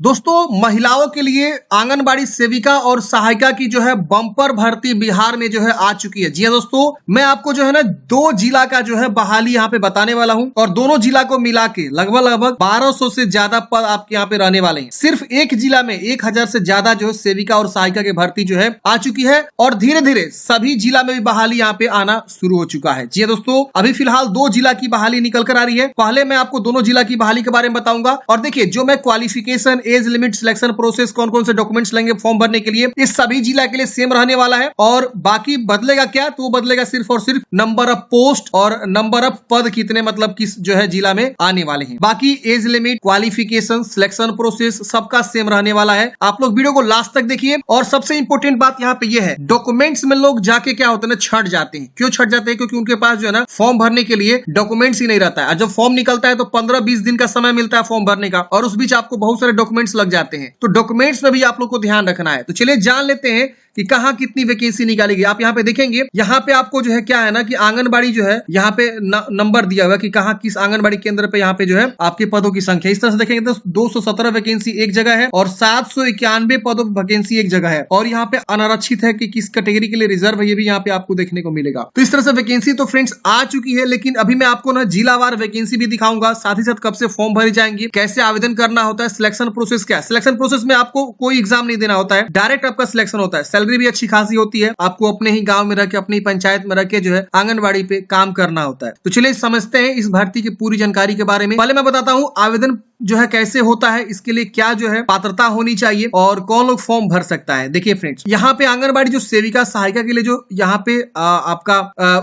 दोस्तों महिलाओं के लिए आंगनबाड़ी सेविका और सहायिका की जो है बम्पर भर्ती बिहार में जो है आ चुकी है। जी हाँ दोस्तों, मैं आपको जो है ना 2 जिला का जो है बहाली यहाँ पे बताने वाला हूँ और दोनों जिला को मिला के लगभग 1200 से ज्यादा पद आपके यहाँ पे रहने वाले हैं। सिर्फ एक जिला में 1000 से ज्यादा जो है सेविका और सहायिका की भर्ती जो है आ चुकी है और धीरे धीरे सभी जिला में भी बहाली यहाँ पे आना शुरू हो चुका है। जी हाँ दोस्तों, अभी फिलहाल 2 जिला की बहाली निकल कर आ रही है। पहले मैं आपको दोनों जिला की बहाली के बारे में बताऊंगा और देखिए जो मैं qualification, age limit, selection process, कौन कौन से डॉक्यूमेंट्स लेंगे फॉर्म भरने के लिए, इस सभी जिला के लिए सेम रहने वाला है। और बाकी बदलेगा क्या, तो वो बदलेगा सिर्फ और सिर्फ नंबर ऑफ पोस्ट और नंबर ऑफ पद कितने मतलब किस जो है जिला में आने वाले हैं। बाकी age limit, qualification, selection process सबका सेम रहने वाला है। आप लोग वीडियो को लास्ट तक देखिए। और सबसे इंपॉर्टेंट बात यहाँ पे ये है, डॉक्यूमेंट्स में लोग जाके क्या होता है ना, छट जाते हैं। क्यों छट जाते हैं? क्योंकि उनके पास जो है ना फॉर्म भरने के लिए डॉक्यूमेंट्स ही नहीं रहता है। जब फॉर्म निकलता है तो 15-20 दिन का समय मिलता है फॉर्म भरने का और उस बीच आपको बहुत सारे डॉक्यूमेंट्स लग जाते हैं। तो डॉक्यूमेंट्स में भी आप लोग को ध्यान रखना है। तो चलिए जान लेते हैं कि कहां कितनी वैकेंसी निकाली गई। आप यहाँ पे देखेंगे, यहाँ पे आपको जो है क्या है ना कि आंगनबाड़ी जो है यहाँ पे नंबर दिया हुआ कि कहां किस आंगनबाड़ी केंद्र पे यहाँ पे जो है आपके पदों की संख्या। इस तरह से देखेंगे तो 217 वैकेंसी एक जगह है और 791 पदों की वैकेंसी एक जगह है। और यहाँ पे अनारक्षित है कि किस कैटेगरी के लिए रिजर्व है, ये भी यहाँ पे आपको देखने को मिलेगा। तो इस तरह से वैकेंसी तो फ्रेंड्स आ चुकी है, लेकिन अभी मैं आपको ना जिलावार वैकेंसी भी दिखाऊंगा, साथ ही साथ कब से फॉर्म भरे जाएंगे, कैसे आवेदन करना होता है, सिलेक्शन प्रोसेस क्या है। सिलेक्शन प्रोसेस में आपको कोई एग्जाम नहीं देना होता है, डायरेक्ट आपका सिलेक्शन होता है। सैलरी भी अच्छी खासी होती है, आपको अपने ही गांव में रह के, अपनी पंचायत में रह के जो है आंगनबाड़ी पे काम करना होता है। तो चलिए समझते हैं इस भर्ती की पूरी जानकारी के बारे में। पहले मैं बताता हूँ आवेदन जो है कैसे होता है, इसके लिए क्या जो है पात्रता होनी चाहिए और कौन लोग फॉर्म भर सकता है। देखिए फ्रेंड्स, यहाँ पे आंगनबाड़ी जो सेविका सहायिका के लिए जो यहाँ पे आपका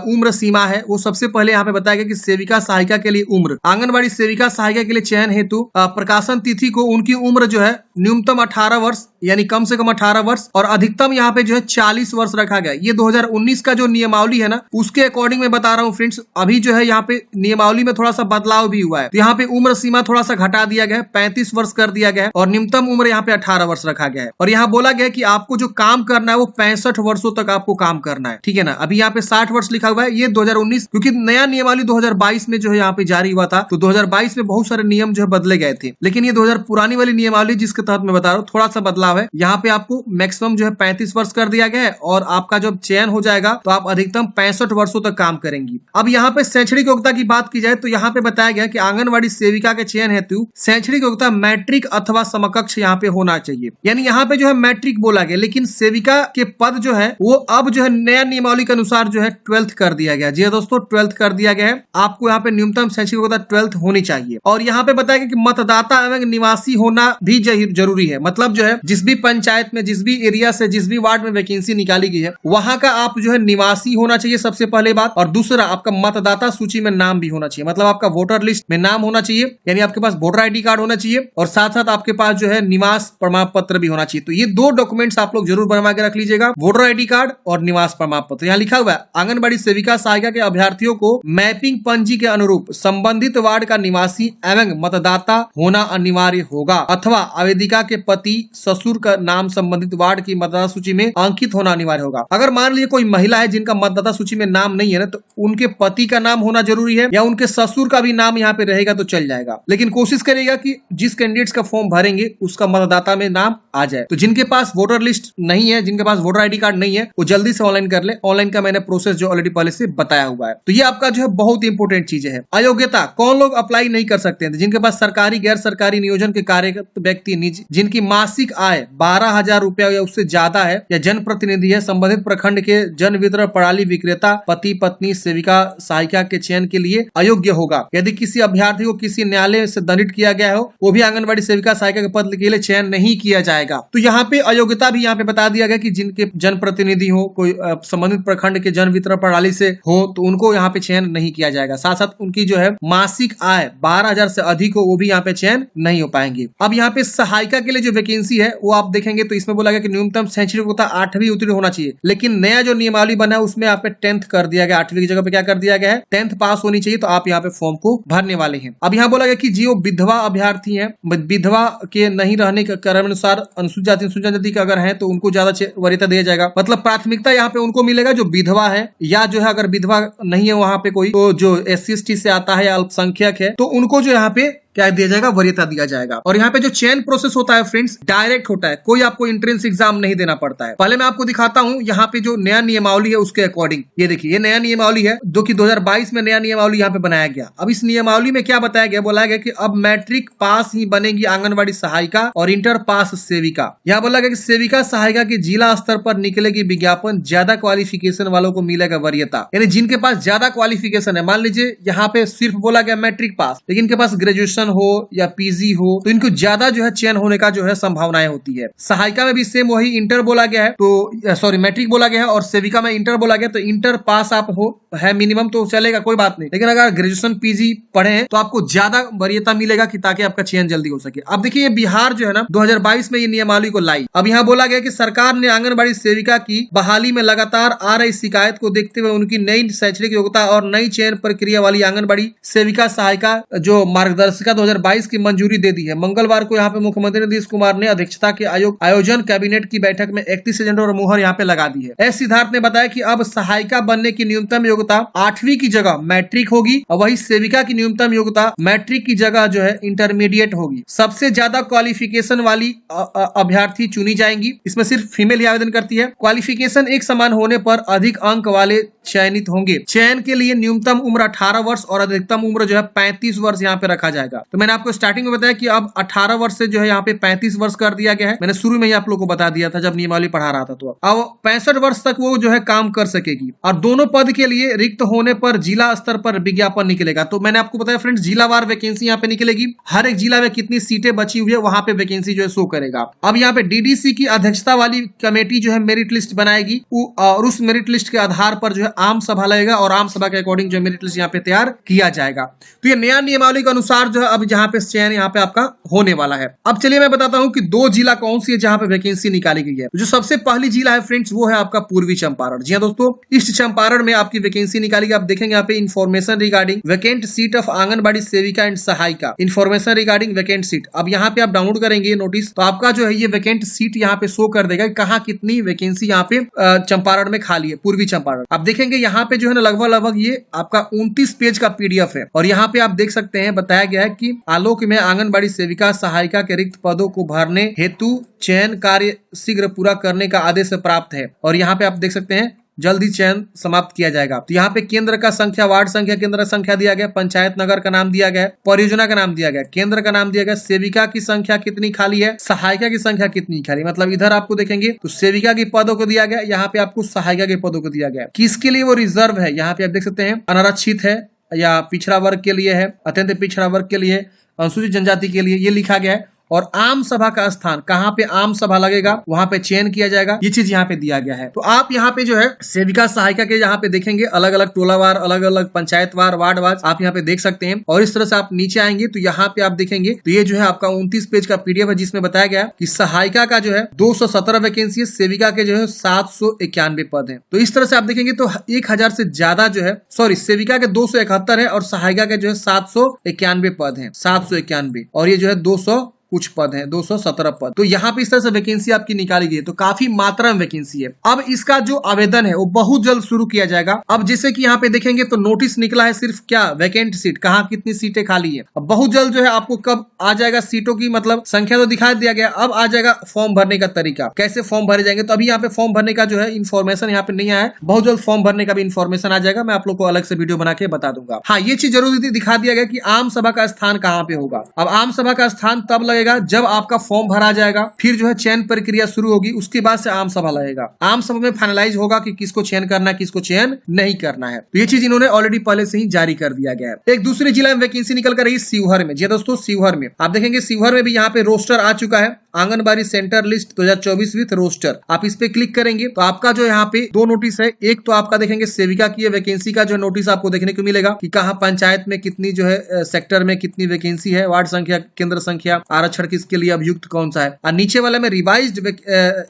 उम्र सीमा है, वो सबसे पहले यहाँ पे बताया गया कि सेविका सहायिका के लिए उम्र, आंगनबाड़ी सेविका सहायिका के लिए चयन हेतु प्रकाशन तिथि को उनकी उम्र जो है न्यूनतम 18 वर्ष यानी कम से कम 18 वर्ष और अधिकतम यहाँ पे जो है 40 वर्ष रखा गया। ये 2019 का जो नियमावली है ना, उसके अकॉर्डिंग मैं बता रहा हूँ फ्रेंड्स। अभी जो है यहाँ पे नियमावली में थोड़ा सा बदलाव भी हुआ है, तो यहाँ पे उम्र सीमा थोड़ा सा घटा दिया गया है, 35 वर्ष कर दिया गया है और न्यूनतम उम्र यहाँ पे 18 वर्ष रखा गया है। और यहाँ बोला गया कि आपको जो काम करना है वो 65 वर्षों तक आपको काम करना है, ठीक है ना। अभी यहाँ पे 60 वर्ष लिखा हुआ है, ये 2019, क्योंकि नया नियमावली 2022 में जो है यहाँ पे जारी हुआ था, तो 2022 में बहुत सारे नियम जो है बदले गए थे। लेकिन ये 2000 पुरानी वाली नियमावली जिसके तहत मैं बता रहा हूँ, थोड़ा सा बदलाव है। यहाँ पे आपको मैक्सिमम जो है 35 वर्ष कर दिया गया है और आपका जब चयन हो जाएगा तो आप अधिकतम 65 वर्षों तक काम करेंगी। अब यहाँ पे शैक्षणिक योग्यता की बात की जाए तो यहाँ पे बताया गया कि आंगनबाड़ी सेविका के चयन हेतु शैक्षणिक योग्यता मैट्रिक अथवा समकक्ष यहाँ पे होना चाहिए। यानी यहाँ पे जो है मैट्रिक बोला गया, लेकिन सेविका के पद जो है वो अब जो है नया नियमावली के अनुसार जो है 12th कर दिया गया। जी हाँ दोस्तों, 12th कर दिया गया है। आपको यहाँ पे न्यूनतम शैक्षणिक योग्यता 12th होनी चाहिए। और यहाँ पे बताया गया कि मतदाता एवं निवासी होना भी जरूरी है। मतलब जो है जिस भी पंचायत में, जिस भी एरिया से, जिस भी वार्ड में वैकेंसी निकाली गई है, वहां का आप जो है निवासी होना चाहिए सबसे पहले बात। और दूसरा, आपका मतदाता सूची में नाम भी होना चाहिए, मतलब आपका वोटर लिस्ट में नाम होना चाहिए, यानी आपके पास वोटर आईडी कार्ड होना चाहिए और साथ साथ आपके पास जो है निवास प्रमाण पत्र भी होना चाहिए। तो ये 2 डॉक्यूमेंट्स आप लोग जरूर बनवा के रख लीजिएगा, वोटर आईडी कार्ड और निवास प्रमाण पत्र। यहाँ लिखा हुआ है आंगनबाड़ी सेविका सहायिका के अभ्यर्थियों को मैपिंग पंजी के अनुरूप संबंधित वार्ड का निवासी एवं मतदाता होना अनिवार्य होगा अथवा आवेदिका के पति ससुर का नाम संबंधित वार्ड की मतदाता सूची में अंकित होना अनिवार्य होगा। अगर मान लीजिए कोई महिला है जिनका मतदाता सूची में नाम नहीं है ना, तो उनके पति का नाम होना जरूरी है या उनके ससुर का भी नाम यहाँ पे रहेगा तो चल जाएगा। लेकिन कोशिश करेगा कि जिस कैंडिडेट्स का फॉर्म भरेंगे उसका मतदाता में नाम आ जाए। तो जिनके पास वोटर लिस्ट नहीं है, जिनके पास वोटर आईडी कार्ड नहीं है, वो जल्दी से ऑनलाइन कर ले। ऑनलाइन का मैंने प्रोसेस जो ऑलरेडी पहले से बताया हुआ है। तो ये आपका जो है बहुत इंपॉर्टेंट चीज है। अयोग्यता, कौन लोग अप्लाई नहीं कर सकते हैं? जिनके पास सरकारी, गैर सरकारी नियोजन के कार्यरत व्यक्ति, जिनकी मासिक आय 12,000 रुपया या उससे ज्यादा है या जनप्रतिनिधि है, संबंधित प्रखंड के जन वितरण प्रणाली विक्रेता पति पत्नी सेविका सहायिका के चयन के लिए अयोग्य होगा। यदि किसी अभ्यर्थी को किसी न्यायालय से दंडित किया गया हो, वो भी आंगनबाड़ी सेविका सहायिका के पद के लिए चयन नहीं किया जाएगा। तो यहाँ पे अयोग्यता भी यहाँ पे बता दिया गया कि जिनके जनप्रतिनिधि हो, कोई संबंधित प्रखंड के जन वितरण प्रणाली से हो, तो उनको यहाँ पे चयन नहीं किया जाएगा। साथ साथ उनकी जो है मासिक आय 12,000 से अधिक हो, वो भी यहाँ पे चयन नहीं हो पाएंगे। अब यहाँ पे सहायिका के लिए जो वैकेंसी है वो आप देखेंगे तो इसमें बोला गया कि न्यूनतम शैक्षणिक योग्यता 8वीं उत्तीर्ण होना चाहिए। लेकिन नया जो नियमावली बना है उसमें आप 10th कर दिया गया, 8वीं की जगह पे क्या कर दिया गया है, 10th पास होनी चाहिए। तो आप यहाँ पे फॉर्म को भरने वाले हैं। अब यहाँ बोला गया कि जो विधवा अभ्यर्थी है, विधवा के नहीं रहने के क्रम अनुसार अनुसूचित जाति का अगर है तो उनको ज्यादा वरीयता दिया जाएगा। मतलब प्राथमिकता यहाँ पे उनको मिलेगा जो विधवा है, या जो है अगर विधवा नहीं है वहां पे कोई, तो जो SC ST से आता है या अल्पसंख्यक है, तो उनको जो यहाँ पे क्या दिया जाएगा, वरीयता दिया जाएगा। और यहाँ पे जो चयन प्रोसेस होता है फ्रेंड्स, डायरेक्ट होता है, कोई आपको एंट्रेंस एग्जाम नहीं देना पड़ता है। पहले मैं आपको दिखाता हूँ यहाँ पे जो नया नियमावली है उसके अकॉर्डिंग। ये देखिए, ये नया नियमावली है जो कि 2022 में नया नियमावली यहाँ पे बनाया गया। अब इस नियमावली में क्या बताया गया, बोला गया कि अब मैट्रिक पास ही बनेगी आंगनबाड़ी सहायिका और इंटर पास सेविका। यहाँ बोला गया कि सेविका सहायिका के जिला स्तर पर निकलेगी विज्ञापन, ज्यादा क्वालिफिकेशन वालों को मिलेगा वरीयता। यानी जिनके पास ज्यादा क्वालिफिकेशन है, मान लीजिए यहाँ पे सिर्फ बोला गया मैट्रिक पास, लेकिन इनके पास ग्रेजुएशन हो या पीजी हो तो इनको ज्यादा जो है चयन होने का जो है संभावनाएं होती है। सहायिका में भी सेम वही इंटर बोला गया है, तो सॉरी मैट्रिक बोला गया है, और सेविका में इंटर बोला गया, तो इंटर पास आप हो है मिनिमम तो चलेगा, कोई बात नहीं। लेकिन अगर ग्रेजुएशन पीजी पढ़े हैं तो आपको ज्यादा वरीयता मिलेगा कि ताकि आपका चयन जल्दी हो सके। अब देखिए, बिहार जो है ना 2022 में ये नियमावली को लाई। अब यहाँ बोला गया कि सरकार ने आंगनबाड़ी सेविका की बहाली में लगातार आ रही शिकायत को देखते हुए उनकी नई शैक्षणिक योग्यता और नई चयन प्रक्रिया वाली आंगनबाड़ी सेविका सहायिका जो मार्गदर्शिका 2022 की मंजूरी दे दी है। मंगलवार को यहाँ पे मुख्यमंत्री नीतीश कुमार ने अध्यक्षता के आयोजन कैबिनेट की बैठक में 31 एजेंडा और मुहर यहाँ पे लगा दी है। एस सिद्धार्थ ने बताया कि अब सहायिका बनने की न्यूनतम योग्यता 8वीं की जगह मैट्रिक होगी और वही सेविका की न्यूनतम योग्यता मैट्रिक की जगह जो है इंटरमीडिएट होगी। सबसे ज्यादा क्वालिफिकेशन वाली अभ्यर्थी चुनी जाएंगी। इसमें सिर्फ फीमेल ही आवेदन करती है। क्वालिफिकेशन एक समान होने पर अधिक अंक वाले चयनित होंगे। चयन के लिए न्यूनतम उम्र 18 वर्ष और अधिकतम उम्र जो है 35 वर्ष यहाँ पे रखा जाएगा। तो मैंने आपको स्टार्टिंग में बताया कि अब 18 वर्ष से जो है यहाँ पे 35 वर्ष कर दिया गया है। मैंने शुरू में ही आप लोग को बता दिया था जब नियमावली पढ़ा रहा था। तो अब 65 वर्ष तक वो जो है काम कर सकेगी। और दोनों पद के लिए रिक्त होने पर जिला स्तर पर विज्ञापन निकलेगा। तो मैंने आपको बताया फ्रेंड्स, जिलावार वैकेंसी यहाँ पे निकलेगी। हर एक जिला में कितनी सीटें बची हुई है वहां पे वैकेंसी जो है शो करेगा। अब यहाँ पे डीडीसी की अध्यक्षता वाली कमेटी जो है मेरिट लिस्ट बनाएगी और उस मेरिट लिस्ट के आधार पर जो है आम सभा लगेगा और आम सभा के अकॉर्डिंग जो मेरिट लिस्ट यहाँ पे तैयार किया जाएगा। तो ये नया नियमावली के अनुसार जो है अब जहाँ पे चयन यहाँ पे आपका होने वाला है। अब चलिए मैं बताता हूँ कि 2 जिला कौन सी है जहाँ पे वैकेंसी निकाली गई है। जो सबसे पहली जिला है फ्रेंड्स वो है आपका पूर्वी चंपारण। जी हाँ दोस्तों, ईस्ट चंपारण में आपकी वैकेंसी निकाली गई। आप देखेंगे यहाँ पे information regarding vacant seat of anganwadi सेविका एंड सहायिका, इन्फॉर्मेशन रिगार्डिंग वैकेंट सीट। अब यहाँ पे आप डाउनलोड करेंगे नोटिस तो आपका जो है ये वैकेंट सीट यहाँ पे शो कर देगा कहाँ कितनी वैकेंसी यहाँ पे चंपारण में खाली है, पूर्वी चंपारण। आप देखेंगे यहाँ पे जो है ना लगभग ये आपका 29 पेज का पीडीएफ है और यहाँ पे आप देख सकते हैं बताया गया है कि आलोक में आंगनबाड़ी सेविका सहायिका के रिक्त पदों को भरने हेतु चयन कार्य शीघ्र पूरा करने का आदेश प्राप्त है। और यहाँ पे आप देख सकते हैं जल्दी चयन समाप्त किया जाएगा। तो यहाँ पे केंद्र का संख्या, वार्ड संख्या, केंद्र संख्या दिया गया, पंचायत नगर का नाम दिया गया, परियोजना का नाम दिया गया, केंद्र का नाम दिया गया, सेविका की संख्या कितनी खाली है, सहायिका की संख्या कितनी खाली। मतलब इधर आपको देखेंगे तो सेविका के पदों को दिया गया, यहाँ पे आपको सहायिका के पदों को दिया गया। किसके लिए वो रिजर्व है, यहाँ पे आप देख सकते हैं अनारक्षित है या पिछड़ा वर्ग के लिए है, अत्यंत पिछड़ा वर्ग के लिए, अनुसूचित जनजाति के लिए, ये लिखा गया है। और आम सभा का स्थान कहाँ पे आम सभा लगेगा वहां पे चयन किया जाएगा, ये चीज यहाँ पे दिया गया है। तो आप यहाँ पे जो है सेविका सहायिका के यहाँ पे देखेंगे अलग अलग टोलावार, अलग अलग पंचायतवार, वार्डवार आप यहाँ पे देख सकते हैं। और इस तरह से आप नीचे आएंगे तो यहाँ पे आप देखेंगे तो ये जो है आपका 29 पेज का पीडीएफ है जिसमें बताया गया कि सहायिका का जो है 217 वैकेंसी है, सेविका के जो है 791 पद है। तो इस तरह से आप देखेंगे तो 1000 से ज्यादा जो है, सॉरी सेविका के 271 है और सहायिका के जो है 791 पद है, 791, और ये जो है 200 कुछ पद हैं, 217 पद। तो यहाँ पे इस तरह से वैकेंसी आपकी निकाली गई है। तो काफी मात्रा में वैकेंसी है। अब इसका जो आवेदन है वो बहुत जल्द शुरू किया जाएगा। अब जैसे कि यहाँ पे देखेंगे तो नोटिस निकला है सिर्फ क्या, वैकेंट सीट, कहाँ कितनी सीटें खाली है। अब बहुत जल्द जो है आपको कब आ जाएगा सीटों की मतलब संख्या तो दिखा दिया गया, अब आ जाएगा फॉर्म भरने का तरीका, कैसे फॉर्म भरे जाएंगे। तो अभी यहाँ पे फॉर्म भरने का जो है इन्फॉर्मेशन यहाँ पे नहीं आया है, बहुत जल्द फॉर्म भरने का भी इन्फॉर्मेशन आ जाएगा। मैं आप लोग को अलग से वीडियो बना के बता दूंगा। हाँ, ये चीज जरूर दिखा दिया गया कि आम सभा का स्थान कहाँ पे होगा। अब आम सभा का स्थान तब लगेगा जब आपका फॉर्म भरा जाएगा, फिर जो है चयन प्रक्रिया शुरू होगी, उसके बाद से आम सभा लगेगा। आम सभा में फाइनलाइज होगा कि किसको चयन करना है, किसको चयन नहीं करना है। तो ये चीज इन्होंने ऑलरेडी पहले से ही जारी कर दिया गया है। एक दूसरे जिला में वैकेंसी निकल कर रही शिवहर में। जी दोस्तों, शिवहर में आप देखेंगे शिवहर में भी यहाँ पे रोस्टर आ चुका है, Anganwadi centre list 2024 with roster. आप इस पे क्लिक करेंगे तो आपका जो यहाँ पे 2 नोटिस है। एक तो आपका देखेंगे सेविका की वैकेंसी का जो नोटिस आपको देखने को मिलेगा कि कहाँ पंचायत में कितनी जो है सेक्टर में कितनी वैकेंसी है, वार्ड संख्या, केंद्र संख्या, आरक्षण किसके लिए अभियुक्त कौन सा है। और नीचे वाले में revised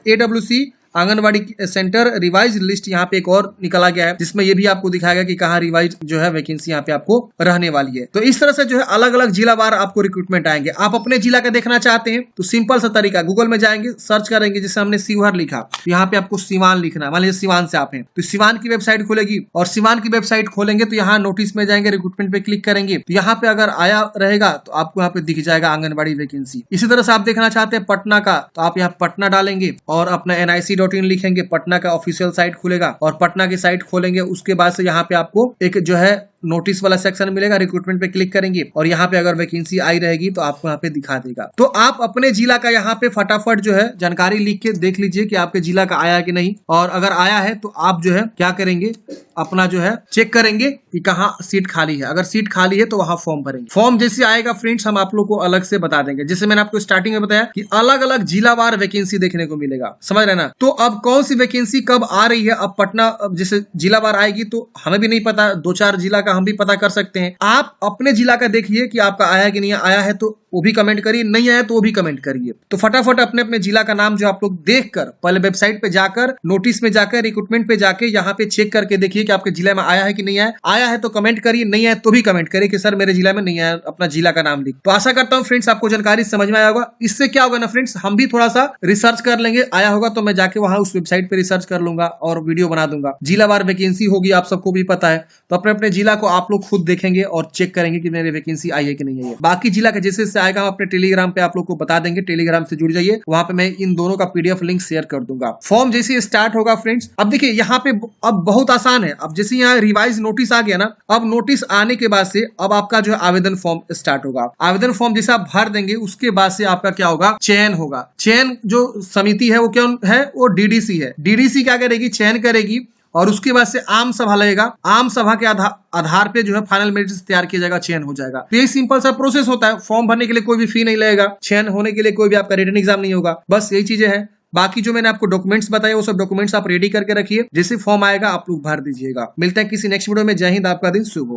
AWC anganwadi centre revise list यहाँ पे एक और निकला गया है, जिसमें ये भी आपको दिखाएगा कि कहाँ रिवाइज जो है वैकेंसी यहाँ पे आपको रहने वाली है। तो इस तरह से जो है अलग अलग जिला वार आपको रिक्रूटमेंट आएंगे। आप अपने जिला का देखना चाहते हैं तो सिंपल सा तरीका, गूगल में जाएंगे, सर्च करेंगे, जैसे हमने शिवहर लिखा तो यहाँ पे आपको सिवान लिखना है। मान लीजिए सिवान से आप हैं तो सिवान की वेबसाइट खुलेगी, और सिवान की वेबसाइट खोलेंगे तो यहाँ नोटिस में जाएंगे, रिक्रूटमेंट पे क्लिक करेंगे तो यहाँ पे अगर आया रहेगा तो आपको यहाँ पे दिख जाएगा आंगनबाड़ी वैकेंसी। इसी तरह से आप देखना चाहते हैं पटना का तो आप यहाँ पटना डालेंगे और अपना nic.in लिखेंगे, पटना का ऑफिशियल साइट खुलेगा और पटना की साइट खोलेंगे। उसके बाद से यहाँ पे आपको एक जो है नोटिस वाला सेक्शन मिलेगा, रिक्रूटमेंट पे क्लिक करेंगे और यहाँ पे अगर वैकेंसी आई रहेगी तो आपको यहाँ पे दिखा देगा। तो आप अपने जिला का यहाँ पे फटाफट जो है जानकारी लिख के देख लीजिए कि आपके जिला का आया कि नहीं, और अगर आया है तो आप जो है क्या करेंगे, अपना जो है चेक करेंगे कि कहाँ सीट खाली है। अगर सीट खाली है तो वहां फॉर्म भरेंगे। फॉर्म जैसे आएगा फ्रेंड्स हम आप लोग को अलग से बता देंगे। जैसे मैंने आपको स्टार्टिंग में बताया कि अलग अलग जिलावार वैकेंसी देखने को मिलेगा, समझ रहे ना। तो अब कौन सी वैकेंसी कब आ रही है, अब पटना जैसे जिलावार आएगी तो हमें भी नहीं पता, 2-4 जिला का हम भी पता कर सकते हैं। आप अपने जिला का देखिए कि आपका आया कि नहीं आया है तो वो भी कमेंट करिए, नहीं आया तो वो भी कमेंट करिए। तो फटाफट अपने अपने जिला का नाम जो आप लोग देखकर पहले वेबसाइट पे जाकर, नोटिस में जाकर, रिक्रूटमेंट पे जाके यहाँ पे चेक करके देखिए कि आपके जिला में आया है कि नहीं आया। आया है तो कमेंट करिए, नहीं आया तो भी कमेंट करिए कि सर मेरे जिला में नहीं आया, अपना जिला का नाम लिख। तो आशा करता हूँ फ्रेंड्स आपको जानकारी समझ में आया होगा। इससे क्या होगा ना फ्रेंड्स, हम भी थोड़ा सा रिसर्च कर लेंगे, आया होगा तो मैं जाके वहां उस वेबसाइट पे रिसर्च कर लूंगा और वीडियो बना दूंगा। जिलावार वैकेंसी होगी, आप सबको भी पता है, तो अपने अपने जिला को आप लोग खुद देखेंगे और चेक करेंगे कि मेरी वैकेंसी आई है कि नहीं आई है। बाकी जिला का जैसे आएगा हम अपने टेलीग्राम पे आप लोग को बता देंगे, टेलीग्राम से जुड़ जाइए, वहां पे मैं इन दोनों का पीडीएफ लिंक शेयर कर दूंगा। फॉर्म जैसे स्टार्ट होगा फ्रेंड्स, अब देखिए यहाँ पे अब बहुत आसान है। अब जैसे यहाँ रिवाइज नोटिस आ गया ना, अब नोटिस आने के बाद से अब आपका जो है आवेदन फॉर्म स्टार्ट होगा। आवेदन फॉर्म जैसे आप भर देंगे उसके बाद से आपका क्या होगा, चयन होगा। चयन जो समिति है वो क्या है, वो डीडीसी है। डीडीसी क्या करेगी, चयन करेगी और उसके बाद से आम सभा लगेगा। आम सभा के आधार पे जो है फाइनल मेरिट तैयार किया जाएगा, चयन हो जाएगा। तो यही सिंपल सा प्रोसेस होता है। फॉर्म भरने के लिए कोई भी फी नहीं लगेगा, चयन होने के लिए कोई भी आपका रिटन एग्जाम नहीं होगा, बस यही चीजें हैं। बाकी जो मैंने आपको डॉक्यूमेंट्स बताए वो सब डॉक्यूमेंट्स आप रेडी करके रखिए, जैसे फॉर्म आएगा आप लोग भर दीजिएगा। मिलते हैं किसी नेक्स्ट वीडियो में। जय हिंद, आपका दिन शुभ हो।